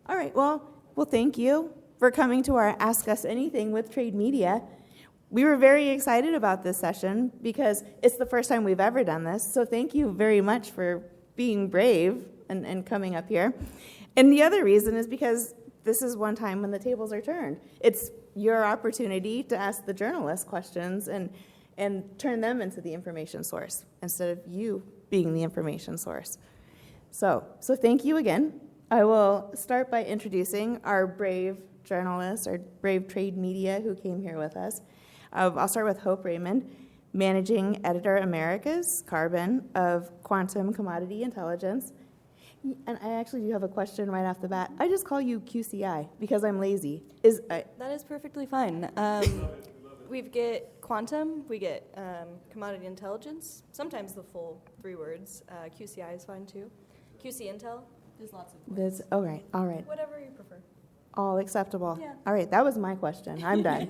All right, well, thank you for coming to our Ask Us Anything with Trade Media. We were very excited about this session because it's the first time we've ever done this, so thank you very much for being brave and coming up here. And the other reason is because this is one time when the tables are turned. It's your opportunity to ask the journalists questions and turn them into the information source instead of you being the information source. So thank you again. I will start by introducing our brave journalists, our brave trade media who came here with us. I'll start with Hope Raymond, Managing Editor Americas, Carbon of Quantum Commodity Intelligence. And I actually do have a question right off the bat. I just call you QCI because I'm lazy. That is perfectly fine. We get quantum, we get commodity intelligence, sometimes the full 3 words. QCI is fine too. QC Intel, there's lots of words. All right. Whatever you prefer. All acceptable. Yeah. All right, that was my question. I'm done.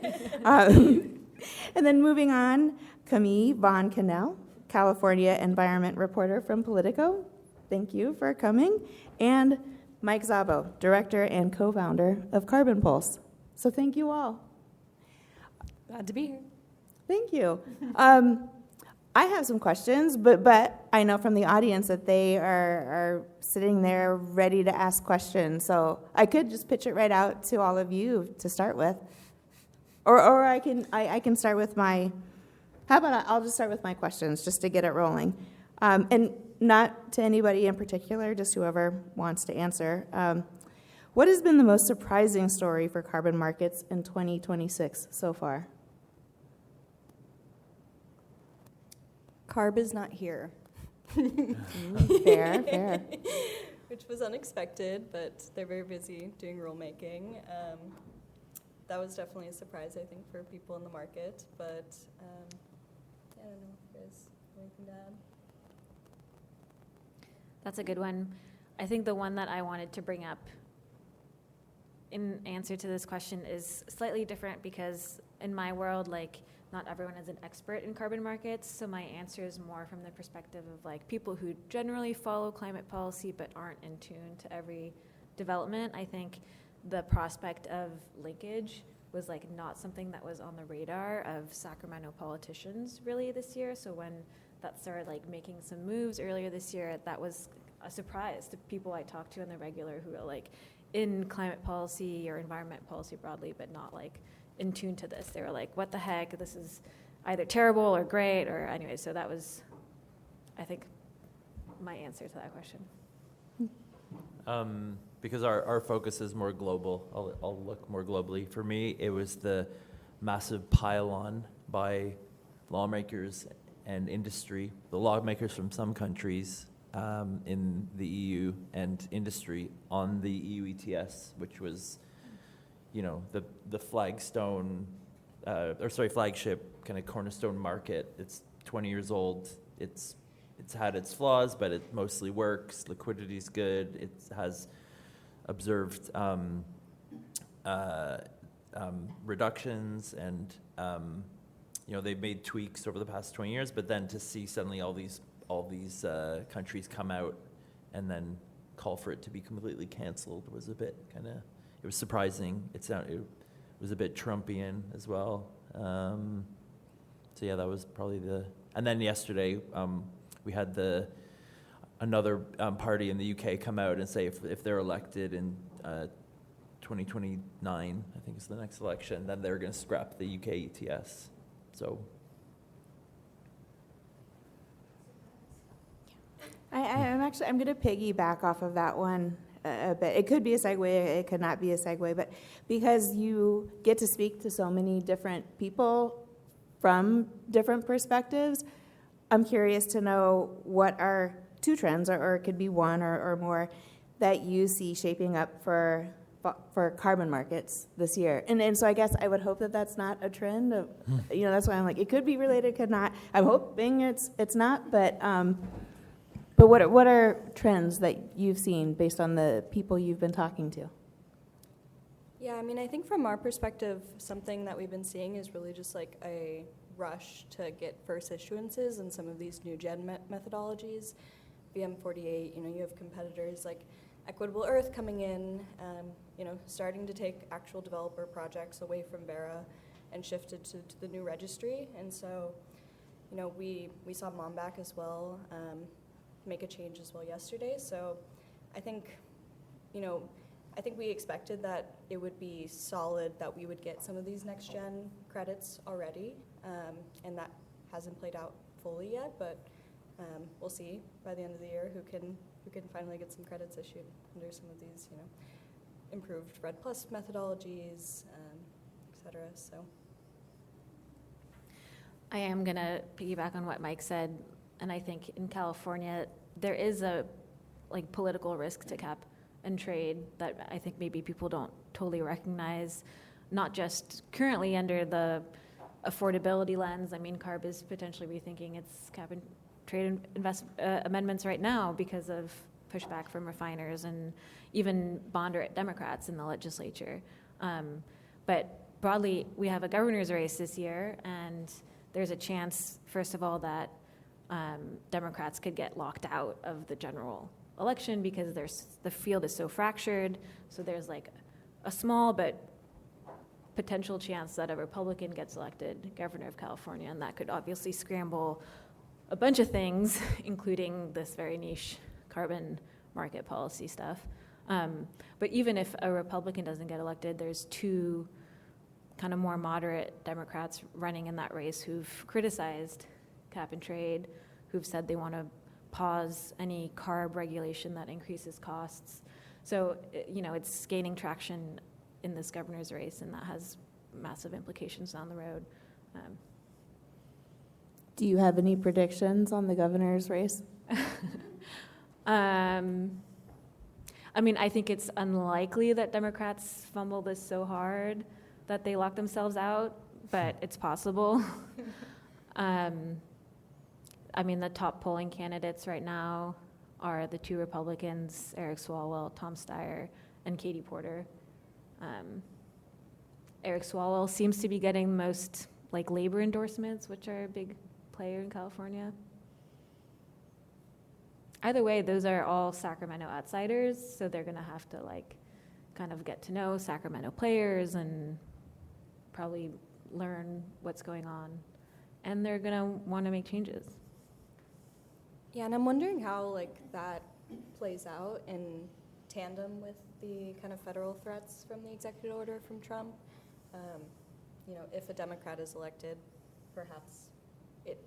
And then moving on, Camille von Kaenel, California Environment Reporter from Politico. Thank you for coming. And Mike Szabo, Director and co-founder of Carbon Pulse. So thank you all. Glad to be here. Thank you. I have some questions, but I know from the audience that they are sitting there ready to ask questions. So I could just pitch it right out to all of you to start with. Or I can start with my, how about I'll just start with my questions just to get it rolling. And not to anybody in particular, just whoever wants to answer. What has been the most surprising story for carbon markets in 2026 so far? CARB is not here. Fair. Which was unexpected, but they're very busy doing rulemaking. That was definitely a surprise, I think, for people in the market. But I don't know if you guys have anything to add. That's a good one. I think the one that I wanted to bring up in answer to this question is slightly different because in my world, not everyone is an expert in carbon markets, so my answer is more from the perspective of people who generally follow climate policy but aren't in tune to every development. I think the prospect of linkage was not something that was on the radar of Sacramento politicians really this year. So when that started making some moves earlier this year, that was a surprise to people I talked to on the regular who are in climate policy or environment policy broadly, but not in tune to this. They were like, what the heck, this is either terrible or great, or anyway, so that was, I think, my answer to that question. Because our focus is more global, I'll look more globally. For me, it was the massive pile-on by lawmakers and industry, the lawmakers from some countries in the EU and industry on the EU ETS, which was, the flagship kind of cornerstone market. It's 20 years old. It's had its flaws, but it mostly works. Liquidity's good. It has observed reductions, and they've made tweaks over the past 20 years. But then to see suddenly all these countries come out and then call for it to be completely canceled was a bit it was surprising. It was a bit Trumpian as well. So yeah, that was probably and then yesterday we had another party in the UK come out and say if they're elected in 2029, I think is the next election, then they're going to scrap the UK ETS. So I'm going to piggyback off of that one a bit. It could be a segue, it could not be a segue, but because you get to speak to so many different people from different perspectives, I'm curious to know what are 2 trends, or it could be 1 or more, that you see shaping up for carbon markets this year. And so I guess I would hope that that's not a trend. That's why I'm it could be related, could not. I'm hoping it's not, but what are trends that you've seen based on the people you've been talking to? Yeah, I think from our perspective, something that we've been seeing is really just a rush to get first issuances in some of these new gen methodologies. BM48, you have competitors like Equitable Earth coming in, starting to take actual developer projects away from Vera and shifted to the new registry. And so, we saw Momback as well make a change as well yesterday. So I think, we expected that it would be solid, that we would get some of these next gen credits already, and that hasn't played out fully yet, but we'll see by the end of the year who can finally get some credits issued under some of these, improved Red Plus methodologies, et cetera. So I am going to piggyback on what Mike said, and I think in California there is a political risk to cap and trade that I think maybe people don't totally recognize, not just currently under the affordability lens. I mean, CARB is potentially rethinking its cap and trade amendments right now because of pushback from refiners and even bond Democrats in the legislature. But broadly, we have a governor's race this year, and there's a chance, first of all, that Democrats could get locked out of the general election because the field is so fractured. So there's a small but potential chance that a Republican gets elected governor of California, and that could obviously scramble a bunch of things, including this very niche carbon market policy stuff. But even if a Republican doesn't get elected, there's two kind of more moderate Democrats running in that race who've criticized cap and trade, who've said they want to pause any CARB regulation that increases costs. So, it's gaining traction in this governor's race, and that has massive implications down the road. Do you have any predictions on the governor's race? I think it's unlikely that Democrats fumble this so hard that they lock themselves out, but it's possible. The top polling candidates right now are the two Republicans, Eric Swalwell, Tom Steyer, and Katie Porter. Eric Swalwell seems to be getting the most labor endorsements, which are a big player in California. Either way, those are all Sacramento outsiders, so they're going to have to kind of get to know Sacramento players and probably learn what's going on, and they're going to want to make changes. Yeah, and I'm wondering how that plays out in tandem with the kind of federal threats from the executive order from Trump. If a Democrat is elected, perhaps it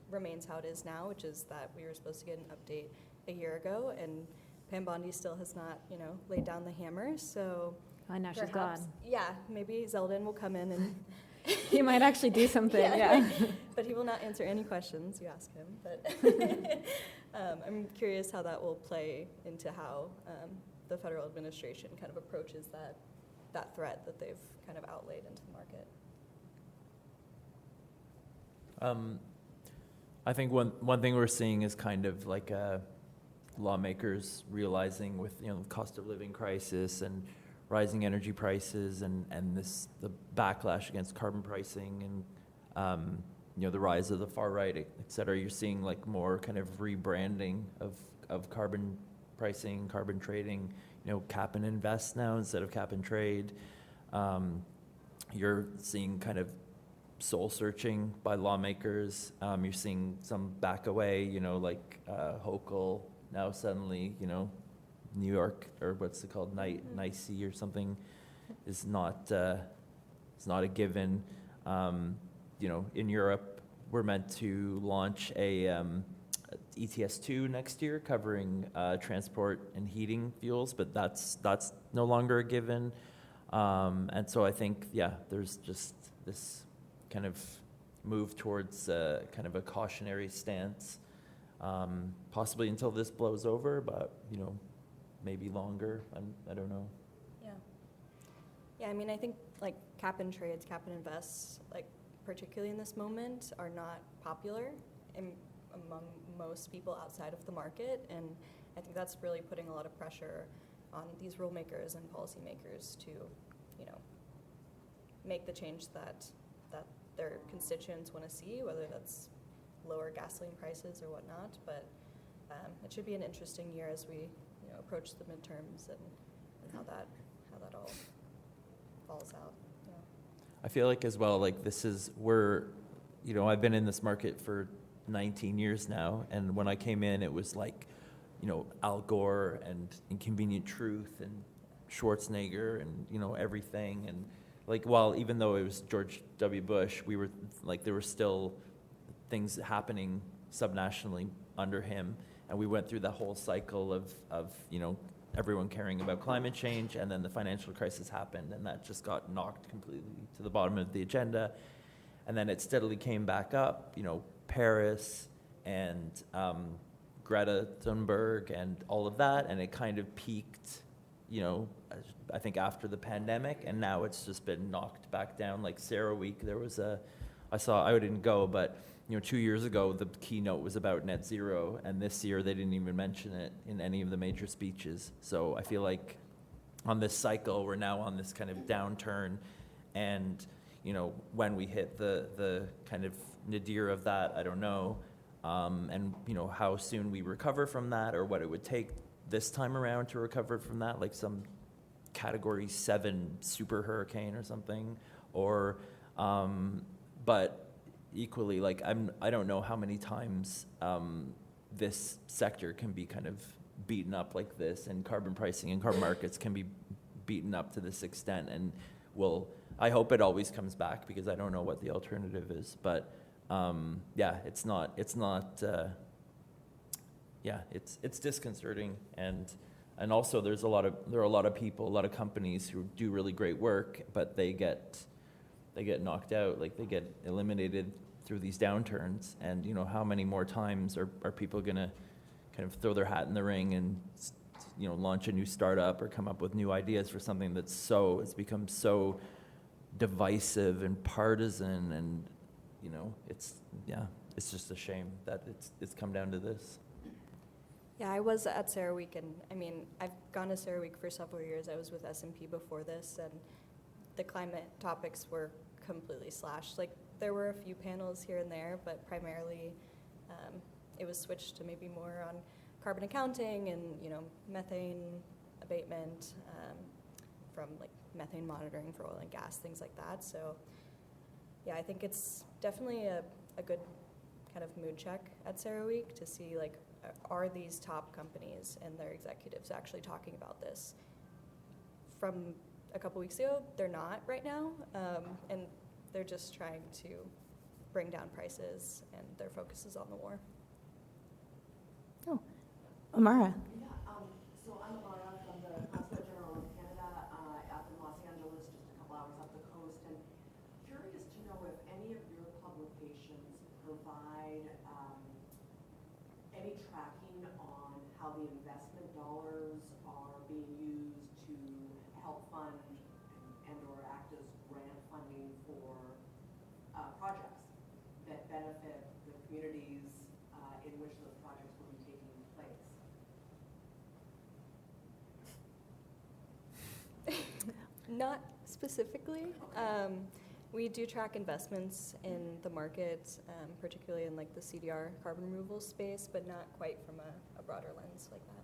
remains how it is now, which is that we were supposed to get an update a year ago, and Pam Bondi still has not, laid down the hammer. So I know she's gone. Yeah, maybe Zeldin will come in and he might actually do something. Yeah. But he will not answer any questions you ask him. But I'm curious how that will play into how the federal administration kind of approaches that threat that they've kind of outlaid into the market. I think one thing we're seeing is kind of lawmakers realizing with the cost of living crisis and rising energy prices and the backlash against carbon pricing and the rise of the far right, et cetera. You're seeing more kind of rebranding of carbon pricing, carbon trading. Cap and invest now instead of cap and trade. You're seeing kind of soul searching by lawmakers. You're seeing some back away, Hochul now suddenly, New York, or what's it called, NICE or something, is not it's not a given. In Europe, we're meant to launch a ETS2 next year covering transport and heating fuels, but that's no longer a given. And so I think, there's just this kind of move towards kind of a cautionary stance, possibly until this blows over, but, maybe longer. I don't know. Yeah, I think cap and trades, cap and invests, particularly in this moment, are not popular among most people outside of the market, and I think that's really putting a lot of pressure on these rule makers and policymakers to, make the change that their constituents want to see, whether that's lower gasoline prices or whatnot. But it should be an interesting year as we, approach the midterms and how that all falls out. Yeah. I feel like as well, like I've been in this market for 19 years now, and when I came in, it was like, Al Gore and Inconvenient Truth and Schwarzenegger and, everything. And like, even though it was George W. Bush, we were like, there were still things happening subnationally under him. And we went through the whole cycle of everyone caring about climate change, and then the financial crisis happened, and that just got knocked completely to the bottom of the agenda. And then it steadily came back up, Paris and Greta Thunberg and all of that, and it kind of peaked, I think after the pandemic, and now it's just been knocked back down. Like CERAWeek, there was I didn't go, but 2 years ago, the keynote was about net zero, and this year they didn't even mention it in any of the major speeches. So I feel like on this cycle, we're now on this kind of downturn, and when we hit the kind of nadir of that, I don't know, and how soon we recover from that, or what it would take this time around to recover from that, like some Category 7 super hurricane or something, or but equally, like I don't know how many times this sector can be kind of beaten up like this, and carbon pricing and carbon markets can be beaten up to this extent. And I hope it always comes back, because I don't know what the alternative is. But it's disconcerting, and also there are a lot of people, a lot of companies who do really great work, but they get knocked out, like they get eliminated through these downturns. And how many more times are people gonna kind of throw their hat in the ring and launch a new startup or come up with new ideas for something that's it's become so divisive and partisan, and it's just a shame that it's come down to this. Yeah, I was at CERAWeek, and I mean, I've gone to CERAWeek for several years. I was with S&P before this, and the climate topics were completely slashed. Like, there were a few panels here and there, but primarily it was switched to maybe more on carbon accounting and methane abatement from like methane monitoring for oil and gas, things like that. So yeah, I think it's definitely a good kind of mood check at CERAWeek to see, like, are these top companies and their executives actually talking about this? From a couple weeks ago, they're not right now, and they're just trying to bring down prices, and their focus is on the war. Oh, Amara. Yeah, so I'm Amara from the Consulate General of Canada up in Los Angeles, just a couple hours up the coast, and curious to know if any of your publications provide any tracking on how the investment dollars are being used to help fund and or act as grant funding for projects that benefit the communities in which those projects will be taking place. Not specifically. Okay. We do track investments in the market, particularly in like the CDR carbon removal space, but not quite from a broader lens like that.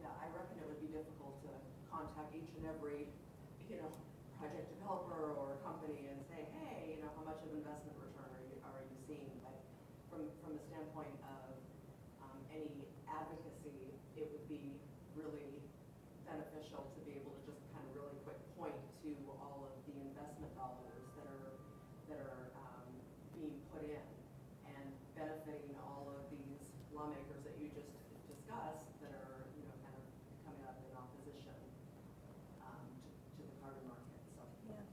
Yeah, I reckon it would be difficult to contact each and every, project developer or company and say, hey, how much of investment return are you seeing? But from the standpoint of any advocacy, it would be really beneficial to be able to just kind of really quick point to all of the investment dollars that are being put in and benefiting all of these lawmakers that you just discussed that are kind of coming up in opposition to the carbon market. So Yeah.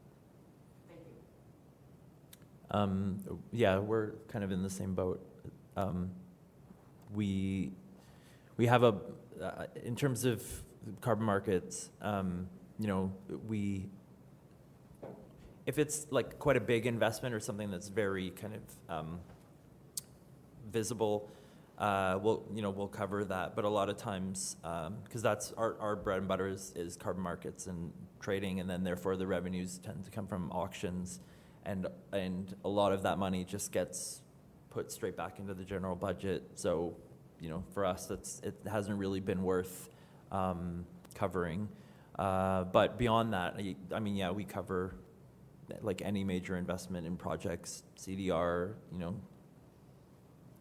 thank you. Yeah, we're kind of in the same boat. We have in terms of carbon markets, if it's like quite a big investment or something that's very kind of visible, we'll cover that. But a lot of times, because that's our bread and butter is carbon markets and trading, and then therefore the revenues tend to come from auctions, and a lot of that money just gets put straight back into the general budget. So, for us, it hasn't really been worth covering. But beyond that, I mean, yeah, we cover like any major investment in projects, CDR,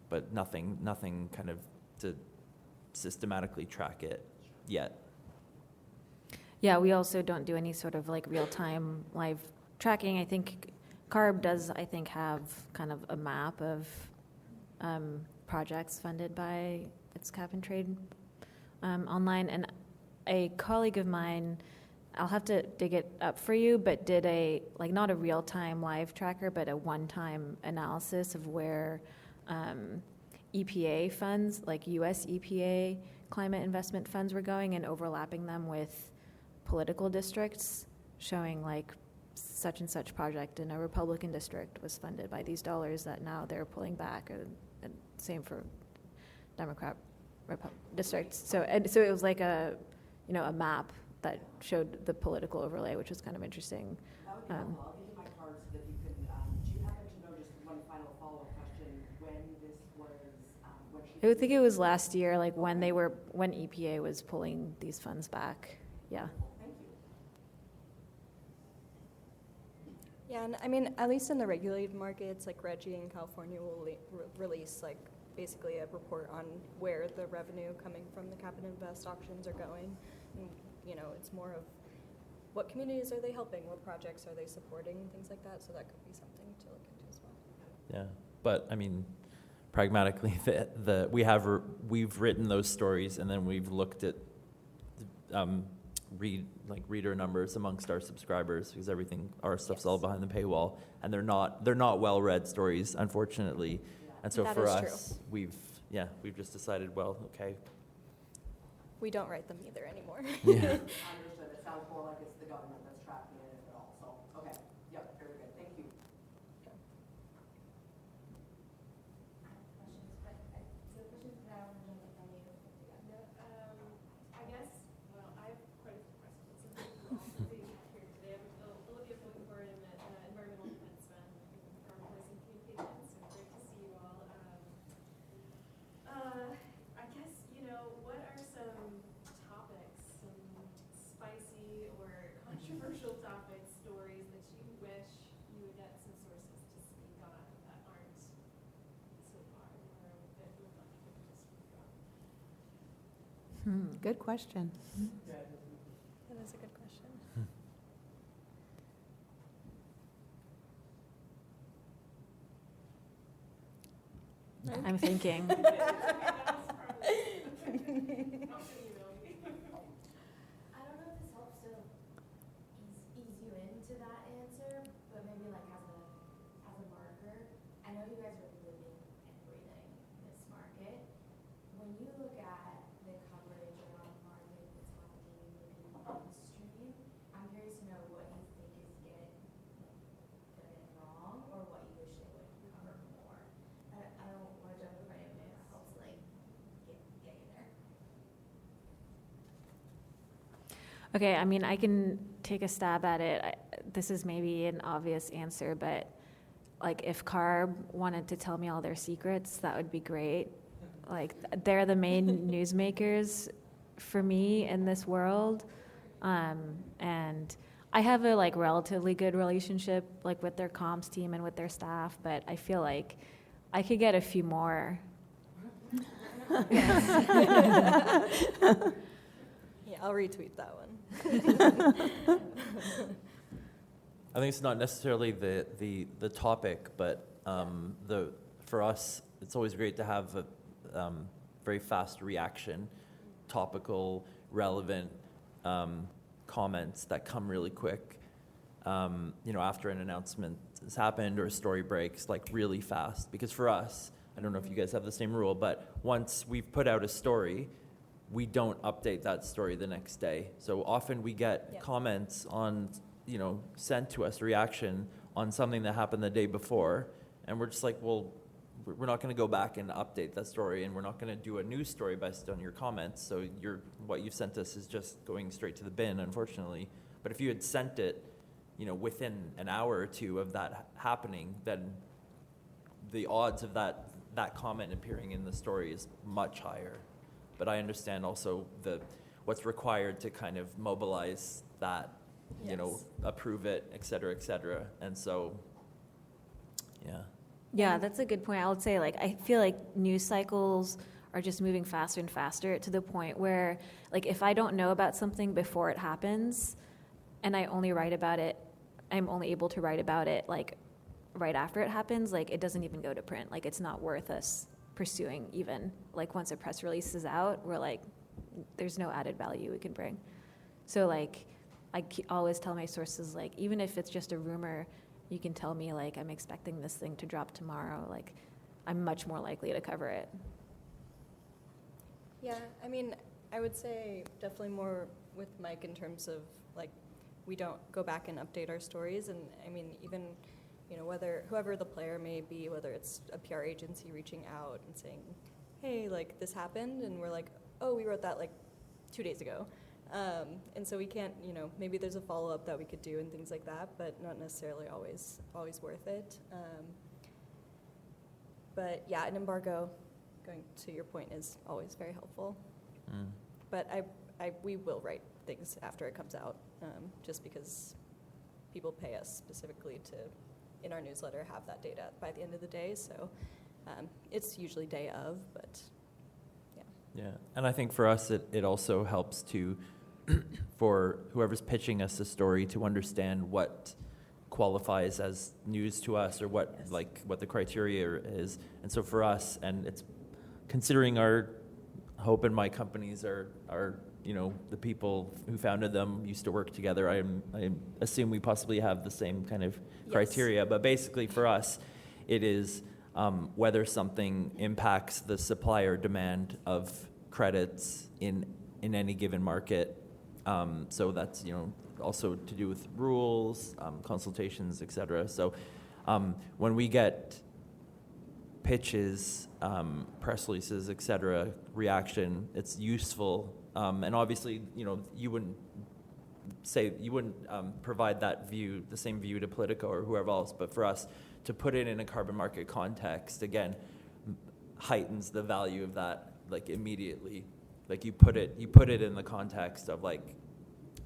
but nothing kind of to systematically track it yet. Yeah, we also don't do any sort of like real-time live tracking. I think CARB does, have kind of a map of projects funded by its cap and trade online. And a colleague of mine, I'll have to dig it up for you, but did not a real-time live tracker, but a one-time analysis of where EPA funds, like US EPA climate investment funds were going and overlapping them with political districts, showing like such and such project in a Republican district was funded by these dollars that now they're pulling back, and same for Democrat districts. So it was like a map that showed the political overlay, which was kind of interesting. That would be helpful. I'll give you my card so that you can, do you happen to know, just one final follow-up question, when this was, when she... I would think it was last year, like when EPA was pulling these funds back. Yeah. Thank you. Yeah, and I mean, at least in the regulated markets, like Reggie in California will release like basically a report on where the revenue coming from the cap and invest auctions are going. And, it's more of what communities are they helping, what projects are they supporting, things like that. So that could be something to look into as well. Yeah, but I mean, pragmatically, we've written those stories, and then we've looked at reader numbers amongst our subscribers, because our stuff's all behind the paywall, and they're not well-read stories, unfortunately. And so that for is us, we've just decided, well, okay. We don't write them either anymore. Yeah. Understood. It sounds more like it's the government that's tracking it, if at all. So, okay. Yep, very good. Thank you. I guess, well, I have quite a few questions. Since we're all sitting here today, I'm Olivia Fulkenborg, and environmental defenseman from Voice and Communications. So great to see you all. I guess, what are some topics, some spicy or controversial topics, stories that you wish you would get some sources to speak on that aren't so far, or that would like people to speak on? Good question. That is a good question. I'm thinking. I don't know if this helps to ease you into that answer, but maybe like as a marker. I know you guys are living and breathing this market. When you look at the coverage around the market that's happening within the mainstream, I'm curious to know what you think is getting wrong, or what you wish they would cover more. I don't want to jump the right way. It helps like get you there. Okay, I mean, I can take a stab at it. This is maybe an obvious answer, but like if CARB wanted to tell me all their secrets, that would be great. Like they're the main newsmakers for me in this world, and I have a like relatively good relationship like with their comms team and with their staff, but I feel like I could get a few more. Yeah, I'll retweet that one. I think it's not necessarily the topic, but for us, it's always great to have a very fast reaction, topical, relevant comments that come really quick. After an announcement has happened or a story breaks, like really fast. Because for us, I don't know if you guys have the same rule, but once we've put out a story, we don't update that story the next day. So often we get comments on, sent to us, reaction on something that happened the day before, and we're just like, well, we're not going to go back and update that story, and we're not going to do a new story based on your comments. So what you've sent us is just going straight to the bin, unfortunately. But if you had sent it, within an hour or two of that happening, then the odds of that comment appearing in the story is much higher. But I understand also what's required to kind of mobilize that, you know, Yes. approve it, et cetera, and so, yeah. Yeah, that's a good point. I would say, like, I feel like news cycles are just moving faster and faster to the point where, like, if I don't know about something before it happens and I only write about it, I'm only able to write about it, like, right after it happens, like, it doesn't even go to print. Like, it's not worth us pursuing even. Like, once a press release is out, we're like, there's no added value we can bring. So, like, I always tell my sources, like, even if it's just a rumor, you can tell me, like, I'm expecting this thing to drop tomorrow. Like, I'm much more likely to cover it. Yeah, I mean, I would say definitely more with Mike in terms of, like, we don't go back and update our stories. And I mean, even, you know, whoever the player may be, whether it's a PR agency reaching out and saying, hey, like, this happened, and we're like, oh, we wrote that, like, 2 days ago. And so we can't, you know, maybe there's a follow-up that we could do and things like that, but not necessarily always worth it. But yeah, an embargo, going to your point, is always very helpful. But we will write things after it comes out, just because people pay us specifically to, in our newsletter, have that data by the end of the day. So it's usually day of, but yeah. Yeah, and I think for us, it also helps to, for whoever's pitching us a story, to understand what qualifies as news to us, or what Yes. like what the criteria is. And so for us, and it's considering our Hope and my companies are you know, the people who founded them used to work together. I assume we possibly have the same kind of criteria, but basically for us, it is whether something impacts the supply or demand of credits in any given market. So that's, you know, also to do with rules, consultations, et cetera. So when we get pitches, press releases, et cetera, reaction, it's useful. And obviously, you know, you wouldn't provide that view, the same view to Politico or whoever else, but for us to put it in a carbon market context, again, heightens the value of that, like, immediately. Like, you put it in the context of, like,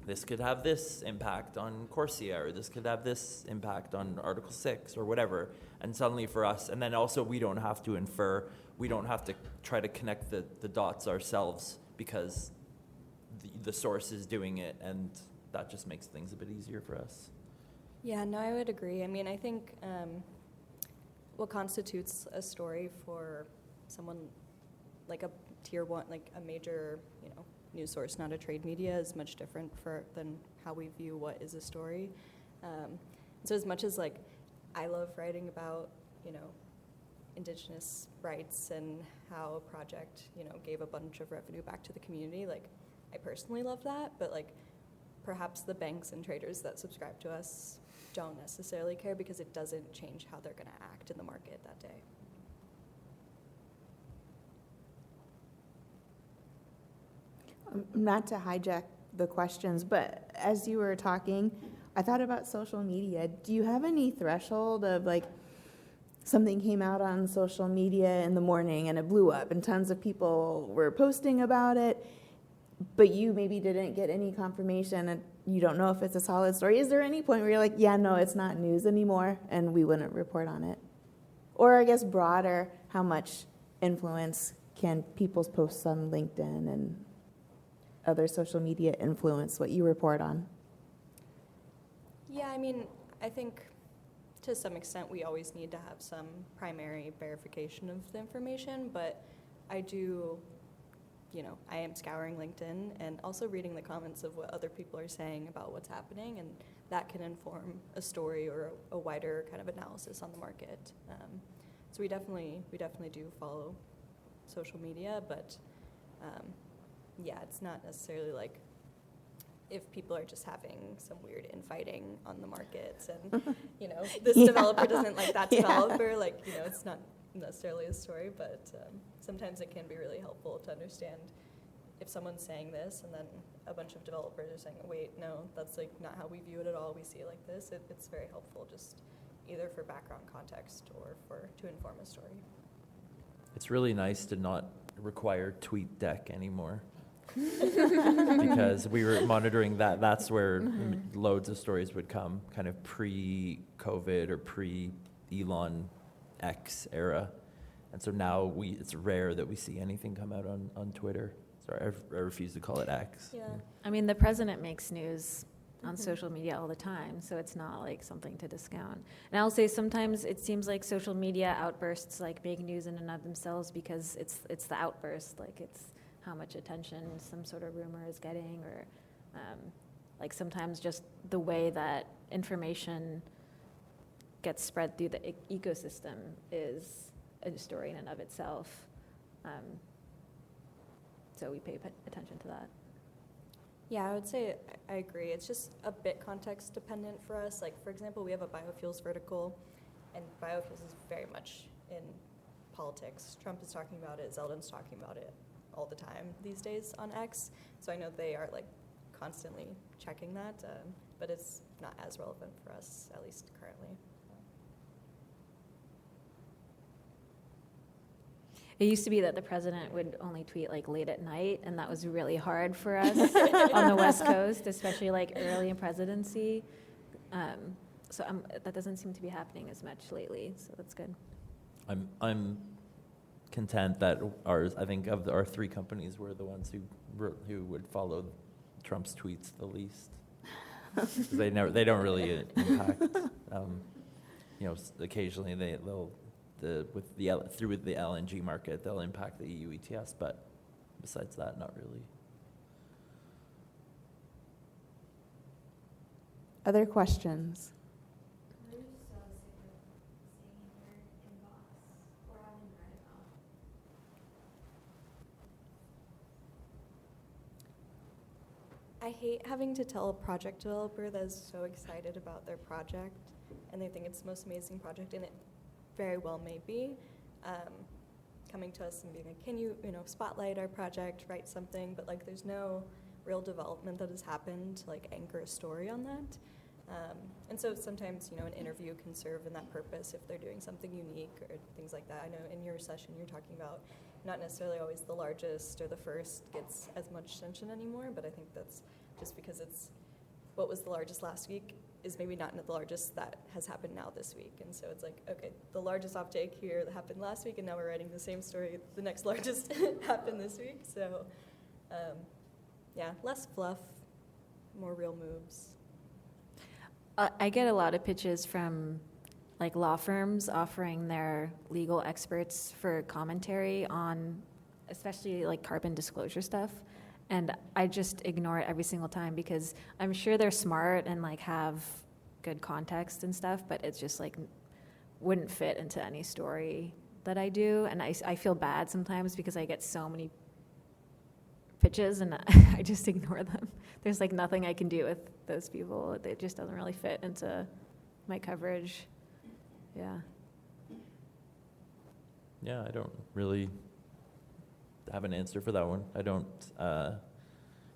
this could have this impact on Corsia, or this could have this impact on Article 6 or whatever. And suddenly for us, and then also we don't have to infer, we don't have to try to connect the dots ourselves, because the source is doing it, and that just makes things a bit easier for us. Yeah, no, I would agree. I mean, I think what constitutes a story for someone like a tier one, like a major, you know, news source, not a trade media, is much different than how we view what is a story. So as much as, like, I love writing about, you know, Indigenous rights and how a project, you know, gave a bunch of revenue back to the community, like, I personally love that, but, like, perhaps the banks and traders that subscribe to us don't necessarily care, because it doesn't change how they're going to act in the market that day. Not to hijack the questions, but as you were talking, I thought about social media. Do you have any threshold of, like, something came out on social media in the morning and it blew up and tons of people were posting about it, but you maybe didn't get any confirmation and you don't know if it's a solid story? Is there any point where you're like, yeah, no, it's not news anymore, and we wouldn't report on it? Or I guess broader, how much influence can people's posts on LinkedIn and other social media influence what you report on? Yeah, I mean, I think to some extent we always need to have some primary verification of the information, but I do, you know, I am scouring LinkedIn and also reading the comments of what other people are saying about what's happening, and that can inform a story or a wider kind of analysis on the market. So we definitely do follow social media, but yeah, it's not necessarily like if people are just having some weird infighting on the markets and, you know, this developer doesn't like that developer, like, you know, it's not necessarily a story, but sometimes it can be really helpful to understand if someone's saying this and then a bunch of developers are saying, wait, no, that's, like, not how we view it at all, we see it like this. It's very helpful, just either for background context or to inform a story. It's really nice to not require TweetDeck anymore. because we were monitoring that. That's where loads of stories would come, kind of pre-COVID or pre-Elon X era. And so now it's rare that we see anything come out on Twitter. Sorry, I refuse to call it X. Yeah. I mean, the president makes news on social media all the time, so it's not like something to discount. And I'll say sometimes it seems like social media outbursts like make news in and of themselves because it's the outburst, like it's how much attention some sort of rumor is getting, or like sometimes just the way that information gets spread through the ecosystem is a story in and of itself. So we pay attention to that. Yeah, I would say I agree. It's just a bit context dependent for us. Like, for example, we have a biofuels vertical, and biofuels is very much in politics. Trump is talking about it, Zeldin's talking about it all the time these days on X. So I know they are like constantly checking that, but it's not as relevant for us, at least currently. It used to be that the president would only tweet like late at night, and that was really hard for us on the West Coast, especially like early in presidency. So that doesn't seem to be happening as much lately, so that's good. I'm content that I think of our three companies, we're the ones who would follow Trump's tweets the least. 'Cause they don't really impact. Occasionally they'll. Through the LNG market, they'll impact the EU ETS, but besides that, not really. Other questions? What are you so sick of seeing in your inbox or having read about? I hate having to tell a project developer that is so excited about their project and they think it's the most amazing project, and it very well may be, coming to us and being like, can you spotlight our project, write something, but like there's no real development that has happened to like anchor a story on that. And so sometimes, an interview can serve in that purpose if they're doing something unique or things like that. I know in your session you're talking about not necessarily always the largest or the first gets as much attention anymore, but I think that's just because it's what was the largest last week is maybe not the largest that has happened now this week. And so it's like, okay, the largest offtake here that happened last week, and now we're writing the same story, the next largest happened this week. So less fluff, more real moves. I get a lot of pitches from like law firms offering their legal experts for commentary on especially like carbon disclosure stuff. And I just ignore it every single time because I'm sure they're smart and like have good context and stuff, but it's just like wouldn't fit into any story that I do. And I feel bad sometimes because I get so many pitches and I just ignore them. There's like nothing I can do with those people. It just doesn't really fit into my coverage. Yeah. Yeah, I don't really have an answer for that one. I don't,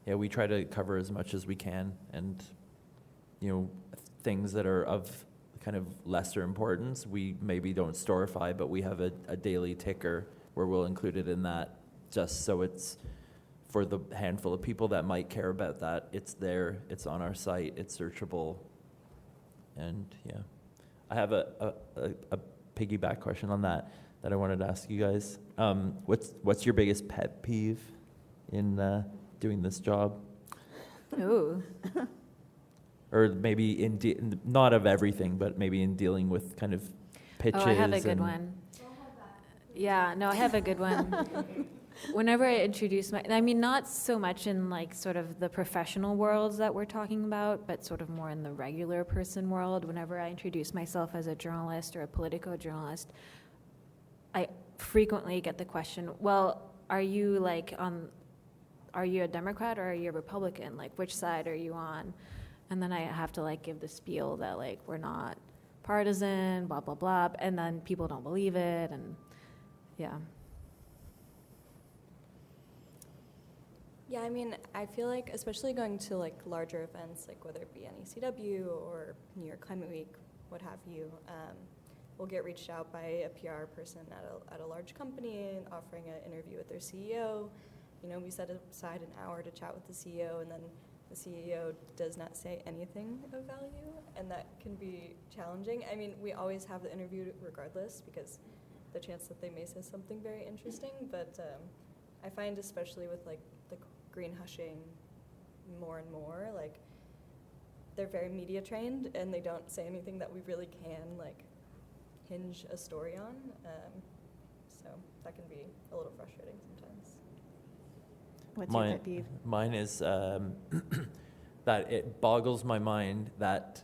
we try to cover as much as we can, and, things that are of kind of lesser importance, we maybe don't storify, but we have a daily ticker where we'll include it in that just so it's for the handful of people that might care about that. It's there, it's on our site, it's searchable, and yeah. I have a piggyback question on that I wanted to ask you guys. What's your biggest pet peeve in doing this job? Ooh. Or maybe not of everything, but maybe in dealing with kind of pitches. Oh, I have a good one. Yeah, no, I have a good one. Whenever I introduce not so much in like sort of the professional worlds that we're talking about, but sort of more in the regular person world, whenever I introduce myself as a journalist or a Politico journalist, I frequently get the question, well, are you a Democrat or are you a Republican? Like, which side are you on? And then I have to like give the spiel that like we're not partisan, blah, blah, blah. And then people don't believe it. And yeah. Yeah, I feel like especially going to like larger events, like whether it be NACW or New York Climate Week, what have you, we'll get reached out by a PR person at a large company and offering an interview with their CEO. we set aside an hour to chat with the CEO, and then the CEO does not say anything of value, and that can be challenging. I mean, we always have the interview regardless, because the chance that they may say something very interesting, but I find especially with like the green hushing more and more, like they're very media trained and they don't say anything that we really can like hinge a story on. So that can be a little frustrating sometimes. What's your pet peeve? Mine is that it boggles my mind that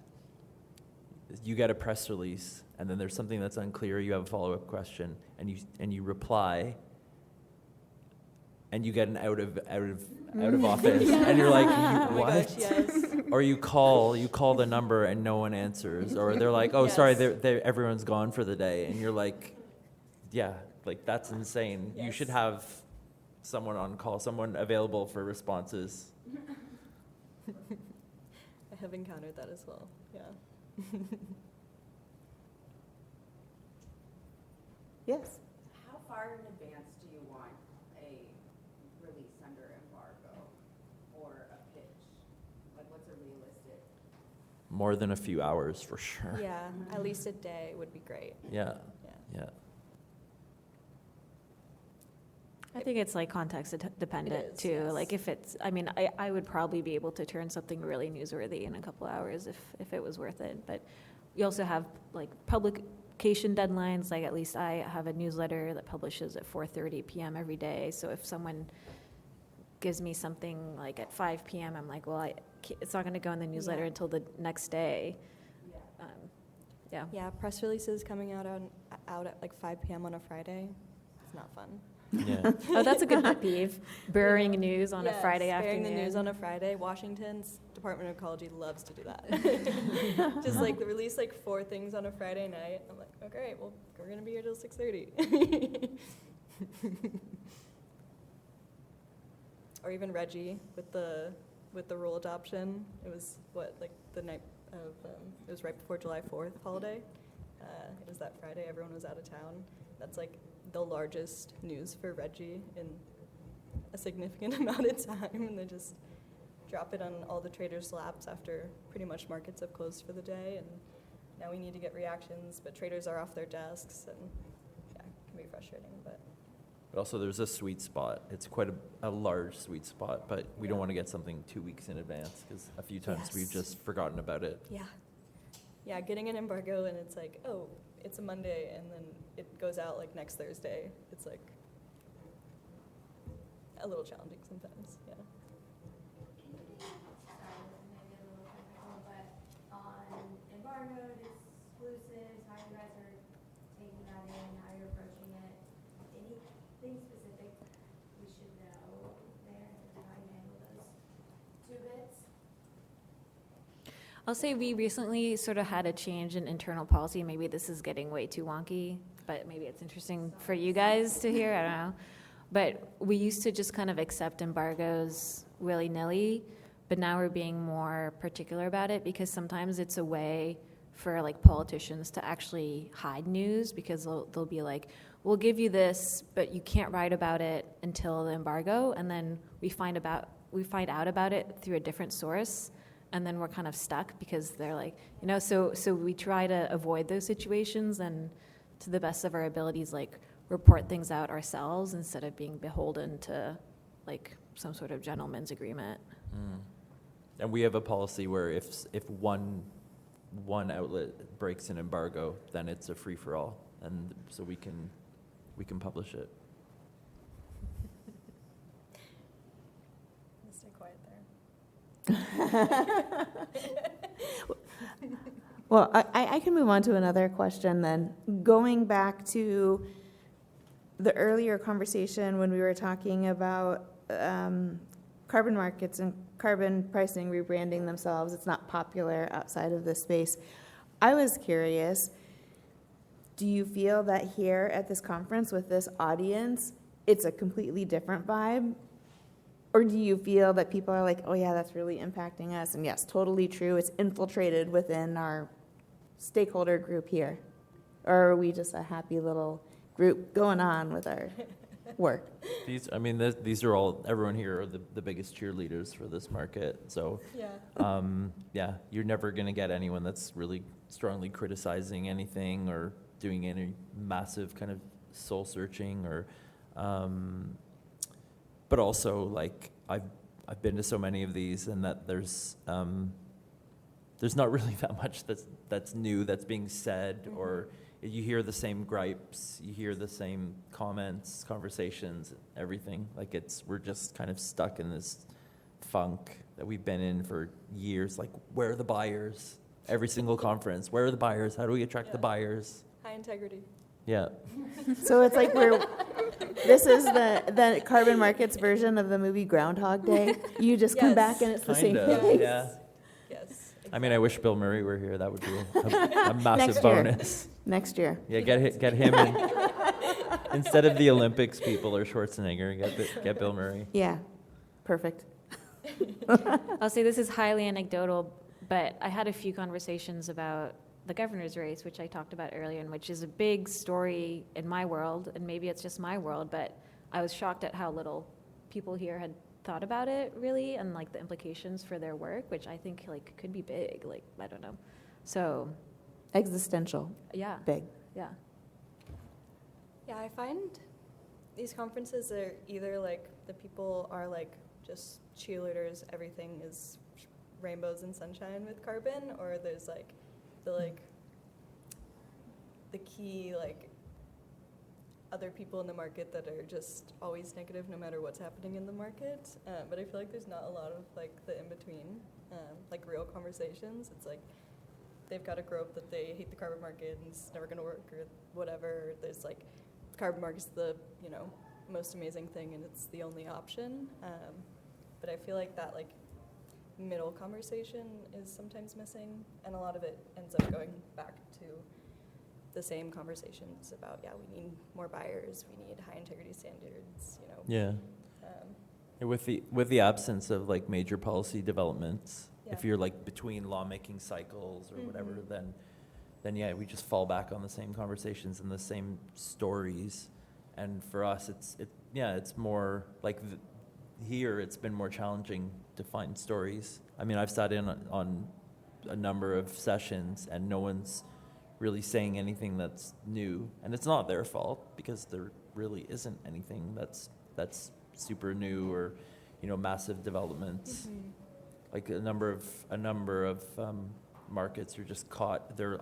you get a press release and then there's something that's unclear, you have a follow-up question, and you reply, and you get an out of office, and you're like, Oh my what? gosh, yes. Or you call the number and no one answers, or they're like, oh, Yes. sorry, everyone's gone for the day, and you're like, yeah, like that's insane. You should Yes. have someone on call, someone available for responses. I have encountered that as well, yeah. Yes. How far in advance do you want a release under embargo or a pitch? Like, what's a realistic? More than a few hours for sure. Yeah, at least a day would be great. Yeah. Yeah. Yeah. I think it's like context dependent It is, too. yes. Like if it's, I mean, I would probably be able to turn something really newsworthy in a couple hours if it was worth it. But you also have like publication deadlines. Like at least I have a newsletter that publishes at 4:30 p.m. every day. So if someone gives me something like at 5 p.m., I'm like, well, it's not going to go in the newsletter Yeah. until the next day. Yeah. Yeah, press releases coming out at like 5 p.m. on a Friday. It's not fun. Yeah. Oh, that's a good pet peeve. Burying news on a Yes, Friday burying afternoon. the news on a Friday. Washington's Department of Ecology loves to do that. Just like they release like 4 things on a Friday night. I'm like, okay, well, we're gonna be here till 6:30. Or even Reggie with the rule adoption. It was like the night of it was right before July 4th holiday. It was that Friday. Everyone was out of town. That's like the largest news for Reggie in a significant amount of time, and they just drop it on all the traders' laps after pretty much markets have closed for the day, and now we need to get reactions, but traders are off their desks, and yeah, it can be frustrating, but But also there's a sweet spot. It's quite a large sweet spot, but we don't want to get something 2 weeks in advance because a few times we've Yes. just forgotten about it. yeah, getting an embargo and it's like, oh, it's a Monday, and then it goes out like next Thursday. It's like a little challenging sometimes, yeah. Sorry, this may be a little technical, but on embargoed exclusives, how you guys are taking that in, how you're approaching it, anything specific we should know there, and how you handle those 2 bits? I'll say we recently sort of had a change in internal policy. Maybe this is getting way too wonky, but maybe it's interesting for you guys to hear. I don't know. But we used to just kind of accept embargoes willy-nilly, but now we're being more particular about it because sometimes it's a way for like politicians to actually hide news because they'll be like, we'll give you this, but you can't write about it until the embargo, and then we find out about it through a different source. And then we're kind of stuck because they're like, so we try to avoid those situations and to the best of our abilities, like report things out ourselves instead of being beholden to like some sort of gentleman's agreement. Mm. And we have a policy where if one outlet breaks an embargo, then it's a free for all, and so we can publish it. Stay quiet there. Well, I can move on to another question then. Going back to the earlier conversation when we were talking about carbon markets and carbon pricing rebranding themselves, it's not popular outside of this space. I was curious, do you feel that here at this conference with this audience, it's a completely different vibe? Or do you feel that people are like, oh yeah, that's really impacting us? And yes, totally true. It's infiltrated within our stakeholder group here. Or are we just a happy little group going on with our work. These are all, everyone here are the biggest cheerleaders for this market. So, Yeah. you're never going to get anyone that's really strongly criticizing anything or doing any massive kind of soul searching or, but also like I've been to so many of these, and that there's not really that much that's new that's being said, or you hear the same gripes, you hear the same comments, conversations, everything. Like we're just kind of stuck in this funk that we've been in for years. Like, where are the buyers? Every single conference, where are the buyers? How do we attract the buyers? High integrity. Yeah. So it's like this is the carbon markets version of the movie Groundhog Day. You just come back and it's the same Kinda, thing. yeah. Yes. I mean, I wish Bill Murray were here. That would be a massive Next year. bonus. Next year. Yeah, get him in. Instead of the Olympics people or Schwarzenegger, get Bill Murray. Yeah, perfect. I'll say this is highly anecdotal, but I had a few conversations about the governor's race, which I talked about earlier, and which is a big story in my world, and maybe it's just my world, but I was shocked at how little people here had thought about it, really, and like the implications for their work, which I think like could be big, like, I don't know. So, Existential. yeah. Big. Yeah. Yeah, I find these conferences are either like the people are like just cheerleaders, everything is rainbows and sunshine with carbon, or there's like the key like other people in the market that are just always negative no matter what's happening in the market. But I feel like there's not a lot of like the in-between, like real conversations. It's like they've got a grope that they hate the carbon market and it's never going to work or whatever. There's like the carbon market's the most amazing thing and it's the only option. But I feel like that like middle conversation is sometimes missing, and a lot of it ends up going back to the same conversations about, we need more buyers, we need high integrity standards, Yeah. With the absence of like major policy developments, if you're like between lawmaking cycles or whatever, then we just fall back on the same conversations and the same stories. And for us, it's more like here it's been more challenging to find stories. I mean, I've sat in on a number of sessions and no one's really saying anything that's new, and it's not their fault because there really isn't anything that's super new or massive developments. Like a number of markets are just caught. They're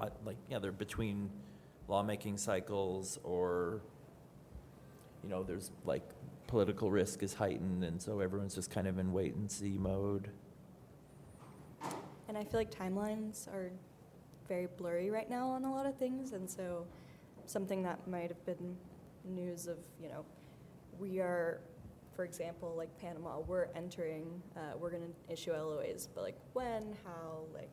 they're between lawmaking cycles, or there's like political risk is heightened, and so everyone's just kind of in wait and see mode. And I feel like timelines are very blurry right now on a lot of things, and so something that might have been news of, we are, for example, like Panama, we're going to issue LOAs, but like when, how, like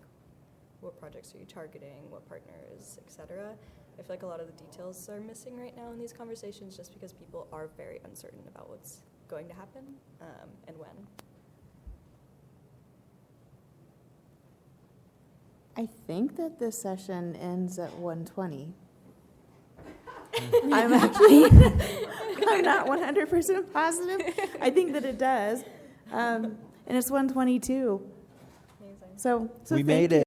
what projects are you targeting, what partners, etc. I feel like a lot of the details are missing right now in these conversations just because people are very uncertain about what's going to happen and when. I think that this session ends at 1:20. I'm not 100% positive. I think that it does. And it's 1:22. Amazing. So We thank made you. it.